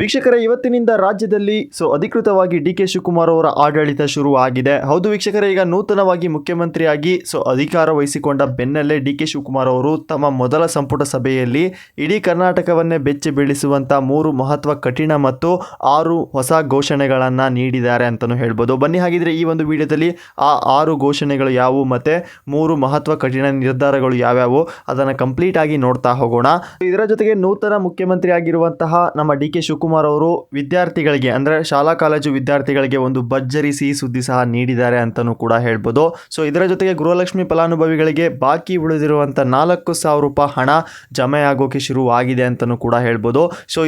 ವೀಕ್ಷಕರೇ, ಇವತ್ತಿನಿಂದ ರಾಜ್ಯದಲ್ಲಿ ಅಧಿಕೃತವಾಗಿ ಡಿ ಕೆ ಶಿವಕುಮಾರ್ ಅವರ ಆಡಳಿತ ಶುರು ಆಗಿದೆ. ಹೌದು ವೀಕ್ಷಕರೇ, ಈಗ ನೂತನವಾಗಿ ಮುಖ್ಯಮಂತ್ರಿಯಾಗಿ ಅಧಿಕಾರ ವಹಿಸಿಕೊಂಡ ಬೆನ್ನಲ್ಲೇ ಡಿ ಕೆ ಶಿವಕುಮಾರ್ ಅವರು ತಮ್ಮ ಮೊದಲ ಸಂಪುಟ ಸಭೆಯಲ್ಲಿ ಇಡೀ ಕರ್ನಾಟಕವನ್ನೇ ಬೆಚ್ಚಿ ಬೀಳಿಸುವಂತ 3 ಮಹತ್ವ ಕಠಿಣ ಮತ್ತು 6 ಹೊಸ ಘೋಷಣೆಗಳನ್ನು ನೀಡಿದ್ದಾರೆ ಅಂತಲೂ ಹೇಳ್ಬೋದು. ಬನ್ನಿ ಹಾಗಿದ್ರೆ ಈ ಒಂದು ವಿಡಿಯೋದಲ್ಲಿ ಆ 6 ಘೋಷಣೆಗಳು ಯಾವುವು ಮತ್ತೆ 3 ಮಹತ್ವ ಕಠಿಣ ನಿರ್ಧಾರಗಳು ಯಾವ್ಯಾವು ಅದನ್ನು ಕಂಪ್ಲೀಟ್ ಆಗಿ ನೋಡ್ತಾ ಹೋಗೋಣ. ಇದರ ಜೊತೆಗೆ ನೂತನ ಮುಖ್ಯಮಂತ್ರಿ ಆಗಿರುವಂತಹ ನಮ್ಮ ಡಿ ಕೆ ಶಿವಕುಮಾರ್ ಅವರು ವಿದ್ಯಾರ್ಥಿಗಳಿಗೆ ಅಂದ್ರೆ ಶಾಲಾ ಕಾಲೇಜು ವಿದ್ಯಾರ್ಥಿಗಳಿಗೆ ಒಂದು ಭರ್ಜರಿ ಸಿಹಿ ಸುದ್ದಿ ಸಹ ನೀಡಿದ್ದಾರೆ ಅಂತಾನೂ ಕೂಡ ಹೇಳ್ಬೋದು. ಇದರ ಜೊತೆಗೆ ಗೃಹಲಕ್ಷ್ಮಿ ಫಲಾನುಭವಿಗಳಿಗೆ ಬಾಕಿ ಉಳಿದಿರುವಂತ 4,000 ರೂಪಾಯಿ ಹಣ ಜಮೆ ಆಗೋಕೆ ಶುರು ಆಗಿದೆ ಅಂತಾನೂ ಕೂಡ ಹೇಳ್ಬೋದು.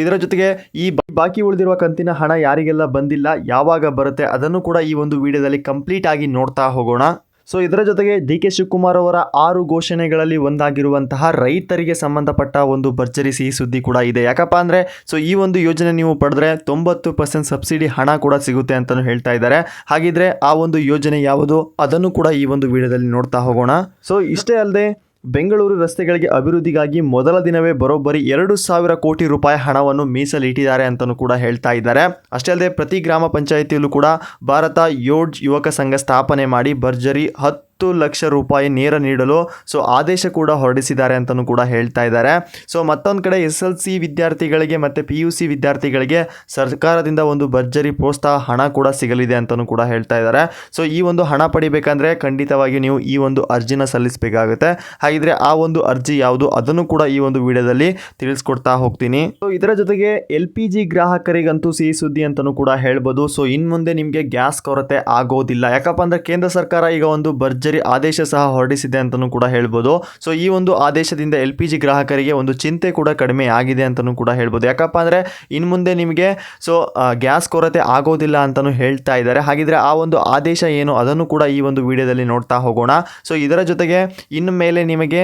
ಇದರ ಜೊತೆಗೆ ಈ ಬಾಕಿ ಉಳಿದಿರುವ ಕಂತಿನ ಹಣ ಯಾರಿಗೆಲ್ಲ ಬಂದಿಲ್ಲ, ಯಾವಾಗ ಬರುತ್ತೆ ಅದನ್ನು ಕೂಡ ಈ ಒಂದು ವಿಡಿಯೋದಲ್ಲಿ ಕಂಪ್ಲೀಟ್ ಆಗಿ ನೋಡ್ತಾ ಹೋಗೋಣ. ಇದರ ಜೊತೆಗೆ ಡಿ ಕೆ ಶಿವಕುಮಾರ್ ಅವರ 6 ಘೋಷಣೆಗಳಲ್ಲಿ ಒಂದಾಗಿರುವಂತಹ ರೈತರಿಗೆ ಸಂಬಂಧಪಟ್ಟ ಒಂದು ಭರ್ಜರಿ ಸಿಹಿ ಸುದ್ದಿ ಕೂಡ ಇದೆ. ಯಾಕಪ್ಪ ಅಂದರೆ ಈ ಒಂದು ಯೋಜನೆ ನೀವು ಪಡೆದ್ರೆ 90% ಸಬ್ಸಿಡಿ ಹಣ ಕೂಡ ಸಿಗುತ್ತೆ ಅಂತಲೂ ಹೇಳ್ತಾ ಇದ್ದಾರೆ. ಹಾಗಿದ್ರೆ ಆ ಒಂದು ಯೋಜನೆ ಯಾವುದು ಅದನ್ನು ಕೂಡ ಈ ಒಂದು ವಿಡಿಯೋದಲ್ಲಿ ನೋಡ್ತಾ ಹೋಗೋಣ. ಇಷ್ಟೇ ಅಲ್ಲದೆ ಬೆಂಗಳೂರು ರಸ್ತೆಗಳಿಗೆ ಅಭಿವೃದ್ಧಿಗಾಗಿ ಮೊದಲ ದಿನವೇ ಬರೋಬ್ಬರಿ 2,000 ಕೋಟಿ ರೂಪಾಯಿ ಹಣವನ್ನು ಮೀಸಲಿಟ್ಟಿದ್ದಾರೆ ಅಂತಲೂ ಕೂಡ ಹೇಳ್ತಾ ಇದ್ದಾರೆ. ಅಷ್ಟೇ ಅಲ್ಲದೆ ಪ್ರತಿ ಗ್ರಾಮ ಪಂಚಾಯಿತಿಯಲ್ಲೂ ಕೂಡ ಭಾರತ ಯೋಜ್ ಯುವಕ ಸಂಘ ಸ್ಥಾಪನೆ ಮಾಡಿ ಭರ್ಜರಿ 10 ಲಕ್ಷ ರೂಪಾಯಿ ನೇರ ನೀಡಲು ಆದೇಶ ಕೂಡ ಹೊರಡಿಸಿದ್ದಾರೆ ಅಂತಲೂ ಕೂಡ ಹೇಳ್ತಾ ಇದ್ದಾರೆ. ಮತ್ತೊಂದು ಕಡೆ SLC ವಿದ್ಯಾರ್ಥಿಗಳಿಗೆ ಮತ್ತು PUC ವಿದ್ಯಾರ್ಥಿಗಳಿಗೆ ಸರ್ಕಾರದಿಂದ ಒಂದು ಭರ್ಜರಿ ಪ್ರೋತ್ಸಾಹ ಹಣ ಕೂಡ ಸಿಗಲಿದೆ ಅಂತಲೂ ಕೂಡ ಹೇಳ್ತಾ ಇದ್ದಾರೆ. ಈ ಒಂದು ಹಣ ಪಡಿಬೇಕಂದ್ರೆ ಖಂಡಿತವಾಗಿ ನೀವು ಈ ಒಂದು ಅರ್ಜಿನ ಸಲ್ಲಿಸಬೇಕಾಗುತ್ತೆ. ಹಾಗಿದ್ರೆ ಆ ಒಂದು ಅರ್ಜಿ ಯಾವುದು ಅದನ್ನು ಕೂಡ ಈ ಒಂದು ವಿಡಿಯೋದಲ್ಲಿ ತಿಳಿಸ್ಕೊಡ್ತಾ ಹೋಗ್ತೀನಿ. ಇದರ ಜೊತೆಗೆ LPG ಗ್ರಾಹಕರಿಗಂತೂ ಸಿಹಿ ಸುದ್ದಿ ಅಂತಲೂ ಕೂಡ ಹೇಳ್ಬೋದು. ಇನ್ನು ಮುಂದೆ ನಿಮಗೆ ಗ್ಯಾಸ್ ಕೊರತೆ ಆಗೋದಿಲ್ಲ. ಯಾಕಪ್ಪ ಅಂದ್ರೆ ಕೇಂದ್ರ ಸರ್ಕಾರ ಈಗ ಒಂದು ಭರ್ಜರಿ ಆದೇಶ ಸಹ ಹೊರಡಿಸಿದೆ ಅಂತಲೂ ಕೂಡ ಹೇಳ್ಬೋದು. ಈ ಒಂದು ಆದೇಶದಿಂದ LPG ಗ್ರಾಹಕರಿಗೆ ಒಂದು ಚಿಂತೆ ಕೂಡ ಕಡಿಮೆ ಆಗಿದೆ ಅಂತಲೂ ಕೂಡ ಹೇಳ್ಬೋದು. ಯಾಕಪ್ಪ ಅಂದರೆ ಇನ್ನು ಮುಂದೆ ನಿಮಗೆ ಗ್ಯಾಸ್ ಕೊರತೆ ಆಗೋದಿಲ್ಲ ಅಂತಲೂ ಹೇಳ್ತಾ ಇದ್ದಾರೆ. ಹಾಗಿದ್ರೆ ಆ ಒಂದು ಆದೇಶ ಏನು ಅದನ್ನು ಕೂಡ ಈ ಒಂದು ವಿಡಿಯೋದಲ್ಲಿ ನೋಡ್ತಾ ಹೋಗೋಣ. ಇದರ ಜೊತೆಗೆ ಇನ್ನು ಮೇಲೆ ನಿಮಗೆ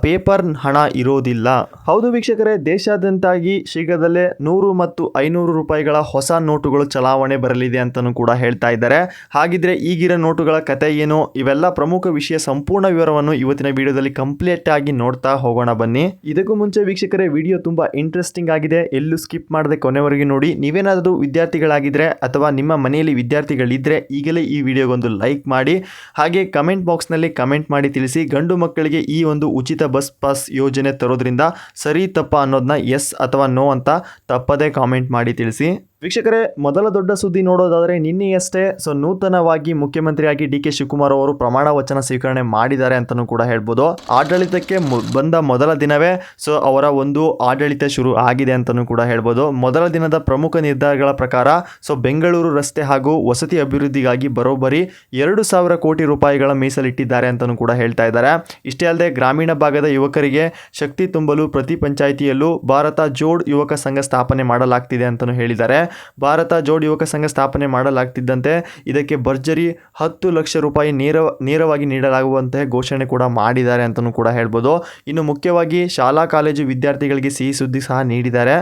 ಪೇಪರ್ ಹಣ ಇರೋದಿಲ್ಲ. ಹೌದು ವೀಕ್ಷಕರೇ, ದೇಶಾದ್ಯಂತಾಗಿ ಶೀಘ್ರದಲ್ಲೇ 100 ಮತ್ತು 500 ರೂಪಾಯಿಗಳ ಹೊಸ ನೋಟುಗಳು ಚಲಾವಣೆ ಬರಲಿದೆ ಅಂತಲೂ ಕೂಡ ಹೇಳ್ತಾ ಇದ್ದಾರೆ. ಹಾಗಿದ್ರೆ ಈಗಿರೋ ನೋಟುಗಳ ಕತೆ ಏನು, ಇವೆಲ್ಲ ಪ್ರಮುಖ ವಿಷಯ ಸಂಪೂರ್ಣ ವಿವರವನ್ನು ಇವತ್ತಿನ ವಿಡಿಯೋದಲ್ಲಿ ಕಂಪ್ಲೀಟ್ ಆಗಿ ನೋಡ್ತಾ ಹೋಗೋಣ ಬನ್ನಿ. ಇದಕ್ಕೂ ಮುಂಚೆ ವೀಕ್ಷಕರೇ, ವಿಡಿಯೋ ತುಂಬಾ ಇಂಟ್ರೆಸ್ಟಿಂಗ್ ಆಗಿದೆ, ಎಲ್ಲೂ ಸ್ಕಿಪ್ ಮಾಡದೆ ಕೊನೆವರೆಗೆ ನೋಡಿ. ನೀವೇನಾದರೂ ವಿದ್ಯಾರ್ಥಿಗಳಾಗಿದ್ರೆ ಅಥವಾ ನಿಮ್ಮ ಮನೆಯಲ್ಲಿ ವಿದ್ಯಾರ್ಥಿಗಳಿದ್ರೆ ಈಗಲೇ ಈ ವಿಡಿಯೋಗೊಂದು ಲೈಕ್ ಮಾಡಿ. ಹಾಗೆ ಕಮೆಂಟ್ ಬಾಕ್ಸ್ನಲ್ಲಿ ಕಮೆಂಟ್ ಮಾಡಿ ತಿಳಿಸಿ, ಗಂಡು ಮಕ್ಕಳಿಗೆ ಈ ಒಂದು ಉಚಿತ ಬಸ್ ಪಾಸ್ ಯೋಜನೆ ತರೋದ್ರಿಂದ ಸರಿ ತಪ್ಪ ಅನ್ನೋದನ್ನ ಎಸ್ ಅಥವಾ ನೋ ಅಂತ ತಪ್ಪದೇ ಕಾಮೆಂಟ್ ಮಾಡಿ ತಿಳಿಸಿ. ವೀಕ್ಷಕರೇ, ಮೊದಲ ದೊಡ್ಡ ಸುದ್ದಿ ನೋಡೋದಾದರೆ ನಿನ್ನೆಯಷ್ಟೇ ನೂತನವಾಗಿ ಮುಖ್ಯಮಂತ್ರಿಯಾಗಿ ಡಿ ಕೆ ಶಿವಕುಮಾರ್ ಅವರು ಪ್ರಮಾಣ ವಚನ ಸ್ವೀಕರಣೆ ಮಾಡಿದ್ದಾರೆ ಅಂತಲೂ ಕೂಡ ಹೇಳ್ಬೋದು. ಆಡಳಿತಕ್ಕೆ ಬಂದ ಮೊದಲ ದಿನವೇ ಅವರ ಒಂದು ಆಡಳಿತ ಶುರು ಆಗಿದೆ ಅಂತಲೂ ಕೂಡ ಹೇಳ್ಬೋದು. ಮೊದಲ ದಿನದ ಪ್ರಮುಖ ನಿರ್ಧಾರಗಳ ಪ್ರಕಾರ ಬೆಂಗಳೂರು ರಸ್ತೆ ಹಾಗೂ ವಸತಿ ಅಭಿವೃದ್ಧಿಗಾಗಿ ಬರೋಬ್ಬರಿ 2,000 ಕೋಟಿ ರೂಪಾಯಿಗಳ ಮೀಸಲಿಟ್ಟಿದ್ದಾರೆ ಅಂತಲೂ ಕೂಡ ಹೇಳ್ತಾ ಇದ್ದಾರೆ. ಇಷ್ಟೇ ಅಲ್ಲದೆ ಗ್ರಾಮೀಣ ಭಾಗದ ಯುವಕರಿಗೆ ಶಕ್ತಿ ತುಂಬಲು ಪ್ರತಿ ಪಂಚಾಯಿತಿಯಲ್ಲೂ ಭಾರತ ಜೋಡ್ ಯುವಕ ಸಂಘ ಸ್ಥಾಪನೆ ಮಾಡಲಾಗ್ತಿದೆ ಅಂತಲೂ ಹೇಳಿದ್ದಾರೆ. ಭಾರತ ಜೋಡ್ ಯುವಕ ಸಂಘ ಸ್ಥಾಪನೆ ಮಾಡಲಾಗ್ತಿದ್ದಂತೆ ಇದಕ್ಕೆ ಭರ್ಜರಿ 10 ಲಕ್ಷ ರೂಪಾಯಿ ನೇರವಾಗಿ ನೀಡಲಾಗುವಂತೆ ಘೋಷಣೆ ಕೂಡ ಮಾಡಿದ್ದಾರೆ ಅಂತಲೂ ಕೂಡ ಹೇಳ್ಬೋದು. ಇನ್ನು ಮುಖ್ಯವಾಗಿ ಶಾಲಾ ಕಾಲೇಜು ವಿದ್ಯಾರ್ಥಿಗಳಿಗೆ ಸಿಹಿ ಸುದ್ದಿ ಸಹ ನೀಡಿದ್ದಾರೆ.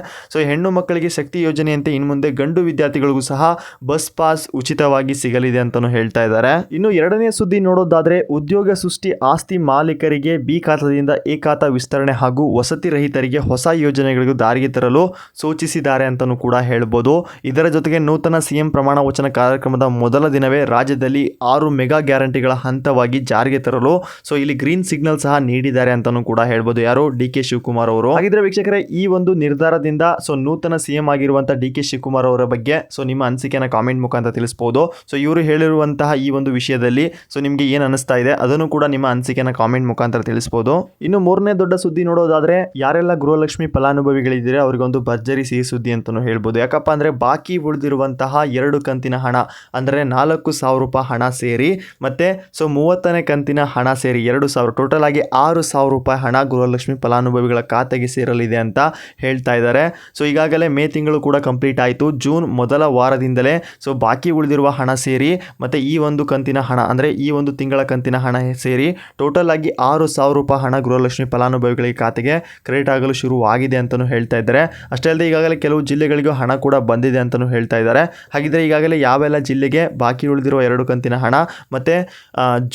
ಹೆಣ್ಣು ಮಕ್ಕಳಿಗೆ ಶಕ್ತಿ ಯೋಜನೆಯಂತೆ ಇನ್ನು ಮುಂದೆ ಗಂಡು ವಿದ್ಯಾರ್ಥಿಗಳಿಗೂ ಸಹ ಬಸ್ ಪಾಸ್ ಉಚಿತವಾಗಿ ಸಿಗಲಿದೆ ಅಂತಲೂ ಹೇಳ್ತಾ ಇದ್ದಾರೆ. ಇನ್ನು ಎರಡನೇ ಸುದ್ದಿ ನೋಡೋದಾದ್ರೆ ಉದ್ಯೋಗ ಸೃಷ್ಟಿ, ಆಸ್ತಿ ಮಾಲೀಕರಿಗೆ ಬಿ ಖಾತಾದಿಂದ ಎ ಖಾತಾ ವಿಸ್ತರಣೆ ಹಾಗೂ ವಸತಿ ರಹಿತರಿಗೆ ಹೊಸ ಯೋಜನೆಗಳಿಗೂ ದಾರಿಗೆ ತರಲು ಸೂಚಿಸಿದ್ದಾರೆ ಅಂತಲೂ ಕೂಡ ಹೇಳ್ಬೋದು. ಇದರ ಜೊತೆಗೆ ನೂತನ ಸಿಎಂ ಪ್ರಮಾಣ ವಚನ ಕಾರ್ಯಕ್ರಮದ ಮೊದಲ ದಿನವೇ ರಾಜ್ಯದಲ್ಲಿ 6 ಮೆಗಾ ಗ್ಯಾರಂಟಿಗಳ ಹಂತವಾಗಿ ಜಾರಿಗೆ ತರಲು ಇಲ್ಲಿ ಗ್ರೀನ್ ಸಿಗ್ನಲ್ ಸಹ ನೀಡಿದ್ದಾರೆ ಅಂತಾನೂ ಕೂಡ ಹೇಳ್ಬೋದು. ಯಾರು? ಡಿ ಕೆ ಶಿವಕುಮಾರ್ ಅವರು. ಹಾಗಿದ್ರೆ ವೀಕ್ಷಕರೇ, ಈ ಒಂದು ನಿರ್ಧಾರದಿಂದ ನೂತನ ಸಿಎಂ ಆಗಿರುವಂತಹ ಡಿ ಕೆ ಶಿವಕುಮಾರ್ ಅವರ ಬಗ್ಗೆ ನಿಮ್ಮ ಅನಿಸಿಕೆನ ಕಾಮೆಂಟ್ ಮುಖಾಂತರ ತಿಳಿಸಬಹುದು. ಇವರು ಹೇಳಿರುವಂತಹ ಈ ಒಂದು ವಿಷಯದಲ್ಲಿ ನಿಮಗೆ ಏನು ಅನಿಸ್ತಾ ಇದೆ ಅದನ್ನು ಕೂಡ ನಿಮ್ಮ ಅನಿಸಿಕೆನ ಕಾಮೆಂಟ್ ಮುಖಾಂತರ ತಿಳಿಸಬಹುದು. ಇನ್ನು ಮೂರನೇ ದೊಡ್ಡ ಸುದ್ದಿ ನೋಡೋದಾದ್ರೆ ಯಾರೆಲ್ಲ ಗೃಹಲಕ್ಷ್ಮಿ ಫಲಾನುಭವಿಗಳಿದ್ದಾರೆ ಅವರಿಗೊಂದು ಭರ್ಜರಿ ಸಿಹಿ ಸುದ್ದಿ ಅಂತಾನೂ ಹೇಳ್ಬೋದು. ಯಾಕಪ್ಪ ಅಂದ್ರೆ ಬಾಕಿ ಉಳಿದಿರುವಂತಹ 2 ಕಂತಿನ ಹಣ ಅಂದರೆ 4,000 ರೂಪಾಯಿ ಹಣ ಸೇರಿ ಮತ್ತೆ 30ನೇ ಕಂತಿನ ಹಣ ಸೇರಿ 2,000 ಟೋಟಲ್ ಆಗಿ 6,000 ರೂಪಾಯಿ ಹಣ ಗೃಹಲಕ್ಷ್ಮಿ ಫಲಾನುಭವಿಗಳ ಖಾತೆಗೆ ಸೇರಲಿದೆ ಅಂತ ಹೇಳ್ತಾ ಇದ್ದಾರೆ. ಈಗಾಗಲೇ ಮೇ ತಿಂಗಳು ಕೂಡ ಕಂಪ್ಲೀಟ್ ಆಯಿತು. ಜೂನ್ ಮೊದಲ ವಾರದಿಂದಲೇ ಬಾಕಿ ಉಳಿದಿರುವ ಹಣ ಸೇರಿ ಮತ್ತೆ ಈ ಒಂದು ಕಂತಿನ ಹಣ ಅಂದರೆ ಈ ಒಂದು ತಿಂಗಳ ಕಂತಿನ ಹಣ ಸೇರಿ ಟೋಟಲ್ ಆಗಿ 6,000 ರೂಪಾಯಿ ಹಣ ಗೃಹಲಕ್ಷ್ಮಿ ಫಲಾನುಭವಿಗಳಿಗೆ ಖಾತೆಗೆ ಕ್ರೆಡಿಟ್ ಆಗಲು ಶುರುವಾಗಿದೆ ಅಂತಲೂ ಹೇಳ್ತಾ ಇದ್ದಾರೆ. ಅಷ್ಟೇ ಅಲ್ಲದೆ ಈಗಾಗಲೇ ಕೆಲವು ಜಿಲ್ಲೆಗಳಿಗೂ ಹಣ ಕೂಡ ಬಂದಿದೆ ಅಂತಲೂ ಹೇಳ್ತಾ ಇದ್ದಾರೆ. ಹಾಗಿದ್ರೆ ಈಗಾಗಲೇ ಯಾವೆಲ್ಲ ಜಿಲ್ಲೆಗೆ ಬಾಕಿ ಉಳಿದಿರುವ 2 ಕಂತಿನ ಹಣ ಮತ್ತು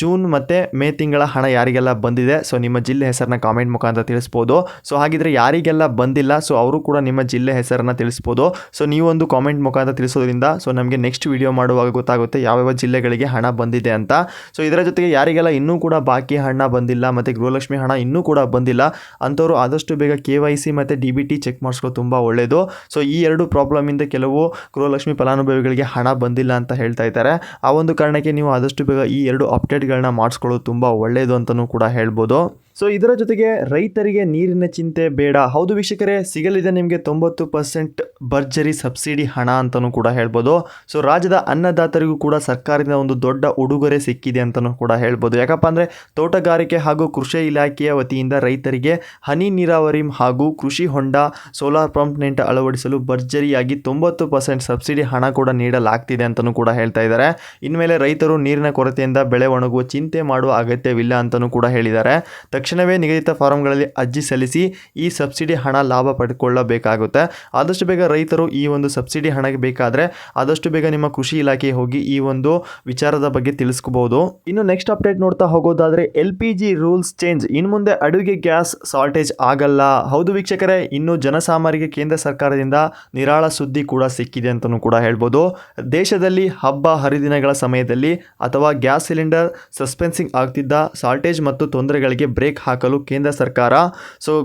ಜೂನ್ ಮತ್ತು ಮೇ ತಿಂಗಳ ಹಣ ಯಾರಿಗೆಲ್ಲ ಬಂದಿದೆ, ಸೊ ನಿಮ್ಮ ಜಿಲ್ಲೆ ಹೆಸರನ್ನ ಕಾಮೆಂಟ್ ಮುಖಾಂತರ ತಿಳಿಸ್ಬೋದು. ಸೊ ಹಾಗಿದ್ರೆ ಯಾರಿಗೆಲ್ಲ ಬಂದಿಲ್ಲ, ಸೊ ಅವರು ಕೂಡ ನಿಮ್ಮ ಜಿಲ್ಲೆ ಹೆಸರನ್ನು ತಿಳಿಸ್ಬೋದು. ಸೊ ನೀವು ಒಂದು ಕಾಮೆಂಟ್ ಮುಖಾಂತರ ತಿಳಿಸೋದ್ರಿಂದ ಸೊ ನಮಗೆ ನೆಕ್ಸ್ಟ್ ವಿಡಿಯೋ ಮಾಡುವಾಗ ಗೊತ್ತಾಗುತ್ತೆ ಯಾವ್ಯಾವ ಜಿಲ್ಲೆಗಳಿಗೆ ಹಣ ಬಂದಿದೆ ಅಂತ. ಸೊ ಇದರ ಜೊತೆಗೆ ಯಾರಿಗೆಲ್ಲ ಇನ್ನೂ ಕೂಡ ಬಾಕಿ ಹಣ ಬಂದಿಲ್ಲ ಮತ್ತು ಗೃಹಲಕ್ಷ್ಮಿ ಹಣ ಇನ್ನೂ ಕೂಡ ಬಂದಿಲ್ಲ ಅಂಥವ್ರು ಆದಷ್ಟು ಬೇಗ KYC ಮತ್ತು DBT ಚೆಕ್ ಮಾಡಿಸ್ಕೊಳ್ಳೋದು ತುಂಬ ಒಳ್ಳೆಯದು. ಸೊ ಈ 2 ಪ್ರಾಬ್ಲಮಿಂದ ಕೆಲವು ಗೃಹಲಕ್ಷ್ಮಿ ಫಲಾನುಭವಿಗಳಿಗೆ ಹಣ ಬಂದಿಲ್ಲ ಅಂತ ಹೇಳ್ತಾ ಇದ್ದಾರೆ. ಆ ಒಂದು ಕಾರಣಕ್ಕೆ ನೀವು ಆದಷ್ಟು ಬೇಗ ಈ 2 ಅಪ್ಡೇಟ್ಗಳನ್ನ ಮಾಡಿಸ್ಕೊಳ್ಳೋದು ತುಂಬ ಒಳ್ಳೆಯದು ಅಂತಲೂ ಕೂಡ ಹೇಳ್ಬೋದು. ಸೊ ಇದರ ಜೊತೆಗೆ ರೈತರಿಗೆ ನೀರಿನ ಚಿಂತೆ ಬೇಡ. ಹೌದು ವೀಕ್ಷಕರೇ, ಸಿಗಲಿದೆ ನಿಮಗೆ 90% ಭರ್ಜರಿ ಸಬ್ಸಿಡಿ ಹಣ ಅಂತಲೂ ಕೂಡ ಹೇಳ್ಬೋದು. ಸೊ ರಾಜ್ಯದ ಅನ್ನದಾತರಿಗೂ ಕೂಡ ಸರ್ಕಾರದಿಂದ ಒಂದು ದೊಡ್ಡ ಉಡುಗೊರೆ ಸಿಕ್ಕಿದೆ ಅಂತಲೂ ಕೂಡ ಹೇಳ್ಬೋದು. ಯಾಕಪ್ಪ ಅಂದರೆ ತೋಟಗಾರಿಕೆ ಹಾಗೂ ಕೃಷಿ ಇಲಾಖೆಯ ವತಿಯಿಂದ ರೈತರಿಗೆ ಹನಿ ನೀರಾವರಿ ಹಾಗೂ ಕೃಷಿ ಹೊಂಡ ಸೋಲಾರ್ ಪಂಪ್ ನೆಟ್ ಅಳವಡಿಸಲು ಭರ್ಜರಿಯಾಗಿ 90% ಸಬ್ಸಿಡಿ ಹಣ ಕೂಡ ನೀಡಲಾಗ್ತಿದೆ ಅಂತಲೂ ಕೂಡ ಹೇಳ್ತಾ ಇದ್ದಾರೆ. ಇನ್ಮೇಲೆ ರೈತರು ನೀರಿನ ಕೊರತೆಯಿಂದ ಬೆಳೆ ಒಣಗುವ ಚಿಂತೆ ಮಾಡುವ ಅಗತ್ಯವಿಲ್ಲ ಅಂತಲೂ ಕೂಡ ಹೇಳಿದ್ದಾರೆ. ತಕ್ಷಣವೇ ನಿಗದಿತ ಫಾರಂಗಳಲ್ಲಿ ಅರ್ಜಿ ಸಲ್ಲಿಸಿ ಈ ಸಬ್ಸಿಡಿ ಹಣ ಲಾಭ ಪಡೆದುಕೊಳ್ಳಬೇಕಾಗುತ್ತೆ. ಆದಷ್ಟು ಬೇಗ ರೈತರು ಈ ಒಂದು ಸಬ್ಸಿಡಿ ಹಣಕ್ಕೆ ಬೇಕಾದರೆ ಆದಷ್ಟು ಬೇಗ ನಿಮ್ಮ ಕೃಷಿ ಇಲಾಖೆಗೆ ಹೋಗಿ ಈ ಒಂದು ವಿಚಾರದ ಬಗ್ಗೆ ತಿಳಿಸ್ಕೋಬಹುದು. ಇನ್ನು ನೆಕ್ಸ್ಟ್ ಅಪ್ಡೇಟ್ ನೋಡ್ತಾ ಹೋಗೋದಾದ್ರೆ LPG ರೂಲ್ಸ್ ಚೇಂಜ್. ಇನ್ನು ಮುಂದೆ ಅಡುಗೆ ಗ್ಯಾಸ್ ಶಾರ್ಟೇಜ್ ಆಗಲ್ಲ. ಹೌದು ವೀಕ್ಷಕರೇ, ಇನ್ನು ಜನಸಾಮಾನ್ಯರಿಗೆ ಕೇಂದ್ರ ಸರ್ಕಾರದಿಂದ ನಿರಾಳ ಸುದ್ದಿ ಕೂಡ ಸಿಕ್ಕಿದೆ ಅಂತಲೂ ಕೂಡ ಹೇಳ್ಬೋದು. ದೇಶದಲ್ಲಿ ಹಬ್ಬ ಹರಿದಿನಗಳ ಸಮಯದಲ್ಲಿ ಅಥವಾ ಗ್ಯಾಸ್ ಸಿಲಿಂಡರ್ ಸಸ್ಪೆನ್ಸಿಂಗ್ ಆಗ್ತಿದ್ದ ಶಾರ್ಟೇಜ್ ಮತ್ತು ತೊಂದರೆಗಳಿಗೆ ಬ್ರೇಕ್ ಹಾಕಲು ಕೇಂದ್ರ ಸರ್ಕಾರ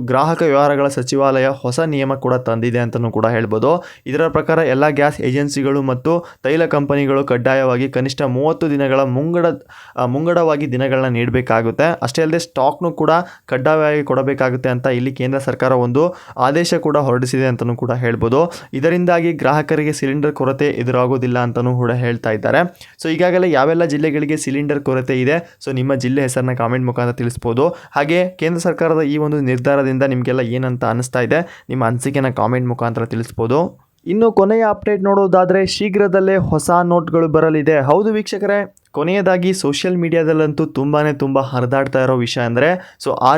ಗ್ರಾಹಕ ವ್ಯವಹಾರಗಳ ಸಚಿವಾಲಯ ಹೊಸ ನಿಯಮ ಕೂಡ ತಂದಿದೆ ಅಂತಲೂ ಕೂಡ ಹೇಳ್ಬೋದು. ಇದರ ಪ್ರಕಾರ ಎಲ್ಲ ಗ್ಯಾಸ್ ಏಜೆನ್ಸಿಗಳು ಮತ್ತು ತೈಲ ಕಂಪನಿಗಳು ಕಡ್ಡಾಯವಾಗಿ ಕನಿಷ್ಠ 30 ದಿನಗಳ ಮುಂಗಡವಾಗಿ ದಿನಗಳನ್ನ ನೀಡಬೇಕಾಗುತ್ತೆ. ಅಷ್ಟೇ ಅಲ್ಲದೆ ಸ್ಟಾಕ್ನು ಕೂಡ ಕಡ್ಡಾಯವಾಗಿ ಕೊಡಬೇಕಾಗುತ್ತೆ ಅಂತ ಇಲ್ಲಿ ಕೇಂದ್ರ ಸರ್ಕಾರ ಒಂದು ಆದೇಶ ಕೂಡ ಹೊರಡಿಸಿದೆ ಅಂತಲೂ ಕೂಡ ಹೇಳ್ಬೋದು. ಇದರಿಂದಾಗಿ ಗ್ರಾಹಕರಿಗೆ ಸಿಲಿಂಡರ್ ಕೊರತೆ ಎದುರಾಗೋದಿಲ್ಲ ಅಂತಲೂ ಕೂಡ ಹೇಳ್ತಾ ಇದ್ದಾರೆ. ಸೊ ಈಗಾಗಲೇ ಯಾವೆಲ್ಲ ಜಿಲ್ಲೆಗಳಿಗೆ ಸಿಲಿಂಡರ್ ಕೊರತೆ ಇದೆ, ಸೊ ನಿಮ್ಮ ಜಿಲ್ಲೆ ಹೆಸರನ್ನ ಕಾಮೆಂಟ್ ಮುಖಾಂತರ ತಿಳಿಸ್ಬೋದು. ಹಾಗೆ ಕೇಂದ್ರ ಸರ್ಕಾರದ ಈ ಒಂದು ನಿರ್ಧಾರದಿಂದ ನಿಮಗೆಲ್ಲ ಏನಂತ ಅನಿಸ್ತಾ ಇದೆ, ನಿಮ್ಮ ಅನಿಸಿಕೆನ ಕಾಮೆಂಟ್ ಮುಖಾಂತರ ತಿಳಿಸ್ಬೋದು. ಇನ್ನು ಕೊನೆಯ ಅಪ್ಡೇಟ್ ನೋಡೋದಾದರೆ ಶೀಘ್ರದಲ್ಲೇ ಹೊಸ ನೋಟ್ಗಳು ಬರಲಿದೆ. ಹೌದು ವೀಕ್ಷಕರೇ, ಕೊನೆಯದಾಗಿ ಸೋಷಿಯಲ್ ಮೀಡಿಯಾದಲ್ಲಂತೂ ತುಂಬ ಹರಿದಾಡ್ತಾ ಇರೋ ವಿಷಯ ಅಂದರೆ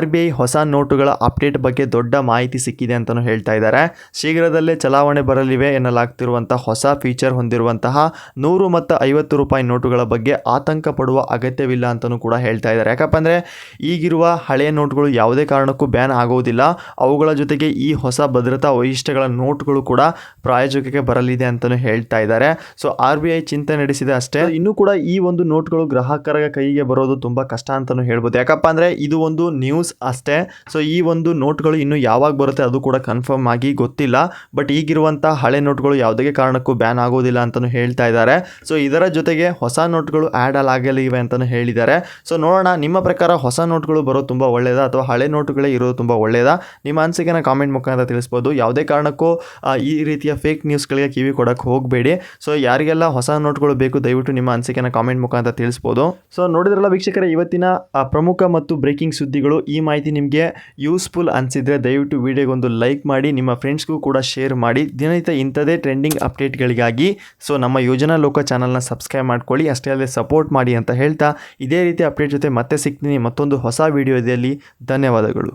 RBI ಹೊಸ ನೋಟುಗಳ ಅಪ್ಡೇಟ್ ಬಗ್ಗೆ ದೊಡ್ಡ ಮಾಹಿತಿ ಸಿಕ್ಕಿದೆ ಅಂತಲೂ ಹೇಳ್ತಾ ಇದ್ದಾರೆ. ಶೀಘ್ರದಲ್ಲೇ ಚಲಾವಣೆ ಬರಲಿವೆ ಎನ್ನಲಾಗ್ತಿರುವಂಥ ಹೊಸ ಫೀಚರ್ ಹೊಂದಿರುವಂತಹ 100 ಮತ್ತು 50 ರೂಪಾಯಿ ನೋಟುಗಳ ಬಗ್ಗೆ ಆತಂಕ ಪಡುವ ಅಗತ್ಯವಿಲ್ಲ ಅಂತಲೂ ಕೂಡ ಹೇಳ್ತಾ ಇದ್ದಾರೆ. ಯಾಕಪ್ಪ ಅಂದರೆ ಈಗಿರುವ ಹಳೆಯ ನೋಟುಗಳು ಯಾವುದೇ ಕಾರಣಕ್ಕೂ ಬ್ಯಾನ್ ಆಗೋದಿಲ್ಲ. ಅವುಗಳ ಜೊತೆಗೆ ಈ ಹೊಸ ಭದ್ರತಾ ವೈಶಿಷ್ಟ್ಯಗಳ ನೋಟುಗಳು ಕೂಡ ಪ್ರಾಯೋಜಕಕ್ಕೆ ಬರಲಿದೆ ಅಂತಲೂ ಹೇಳ್ತಾ ಇದ್ದಾರೆ. RBI ಚಿಂತೆ ನಡೆಸಿದೆ ಅಷ್ಟೇ. ಇನ್ನೂ ಕೂಡ ಈ ಒಂದು ನೋಟ್ಗಳು ಗ್ರಾಹಕರ ಕೈಗೆ ಬರೋದು ತುಂಬ ಕಷ್ಟ ಅಂತಲೂ ಹೇಳ್ಬೋದು. ಯಾಕಪ್ಪ ಅಂದರೆ ಇದು ಒಂದು ನ್ಯೂಸ್ ಅಷ್ಟೇ. ಸೊ ಈ ಒಂದು ನೋಟ್ಗಳು ಇನ್ನು ಯಾವಾಗ ಬರುತ್ತೆ ಅದು ಕೂಡ ಕನ್ಫರ್ಮ್ ಆಗಿ ಗೊತ್ತಿಲ್ಲ. ಬಟ್ ಈಗಿರುವಂಥ ಹಳೆ ನೋಟ್ಗಳು ಯಾವುದೇ ಕಾರಣಕ್ಕೂ ಬ್ಯಾನ್ ಆಗೋದಿಲ್ಲ ಅಂತಲೂ ಹೇಳ್ತಾ ಇದ್ದಾರೆ. ಸೊ ಇದರ ಜೊತೆಗೆ ಹೊಸ ನೋಟ್ಗಳು ಆ್ಯಡ್ ಆಗಲಿವೆ ಅಂತಲೂ ಹೇಳಿದ್ದಾರೆ. ಸೊ ನೋಡೋಣ, ನಿಮ್ಮ ಪ್ರಕಾರ ಹೊಸ ನೋಟ್ಗಳು ಬರೋದು ತುಂಬ ಒಳ್ಳೆಯದಾ ಅಥವಾ ಹಳೆ ನೋಟುಗಳೇ ಇರೋದು ತುಂಬ ಒಳ್ಳೆಯದಾ? ನಿಮ್ಮ ಅನಿಸಿಕೆನ ಕಾಮೆಂಟ್ ಮುಖಾಂತರ ತಿಳಿಸ್ಬೋದು. ಯಾವುದೇ ಕಾರಣಕ್ಕೂ ಈ ರೀತಿಯ ಫೇಕ್ ನ್ಯೂಸ್ಗಳಿಗೆ ಕಿವಿ ಕೊಡೋಕ್ಕೆ ಹೋಗಬೇಡಿ. ಸೊ ಯಾರಿಗೆಲ್ಲ ಹೊಸ ನೋಟ್ಗಳು ಬೇಕು ದಯವಿಟ್ಟು ನಿಮ್ಮ ಅನಿಸಿಕೆನ ಕಾಮೆಂಟ್ ಮುಖಾಂತರ ತಿಳಿಸ್ಬೋದು. ಸೊ ನೋಡಿದ್ರಲ್ಲ ವೀಕ್ಷಕರೇ, ಇವತ್ತಿನ ಪ್ರಮುಖ ಮತ್ತು ಬ್ರೇಕಿಂಗ್ ಸುದ್ದಿಗಳು. ಈ ಮಾಹಿತಿ ನಿಮಗೆ ಯೂಸ್ಫುಲ್ ಅನಿಸಿದ್ರೆ ದಯವಿಟ್ಟು ವಿಡಿಯೋಗೊಂದು ಲೈಕ್ ಮಾಡಿ, ನಿಮ್ಮ ಫ್ರೆಂಡ್ಸ್ಗೂ ಕೂಡ ಶೇರ್ ಮಾಡಿ. ದಿನನಿತ್ಯ ಇಂಥದೇ ಟ್ರೆಂಡಿಂಗ್ ಅಪ್ಡೇಟ್ಗಳಿಗಾಗಿ ನಮ್ಮ ಯೋಜನಾ ಲೋಕ ಚಾನಲ್ನ ಸಬ್ಸ್ಕ್ರೈಬ್ ಮಾಡ್ಕೊಳ್ಳಿ. ಅಷ್ಟೇ ಅಲ್ಲದೆ ಸಪೋರ್ಟ್ ಮಾಡಿ ಅಂತ ಹೇಳ್ತಾ ಇದೇ ರೀತಿ ಅಪ್ಡೇಟ್ ಜೊತೆ ಮತ್ತೆ ಸಿಗ್ತೀನಿ ಮತ್ತೊಂದು ಹೊಸ ವಿಡಿಯೋದಲ್ಲಿ. ಧನ್ಯವಾದಗಳು.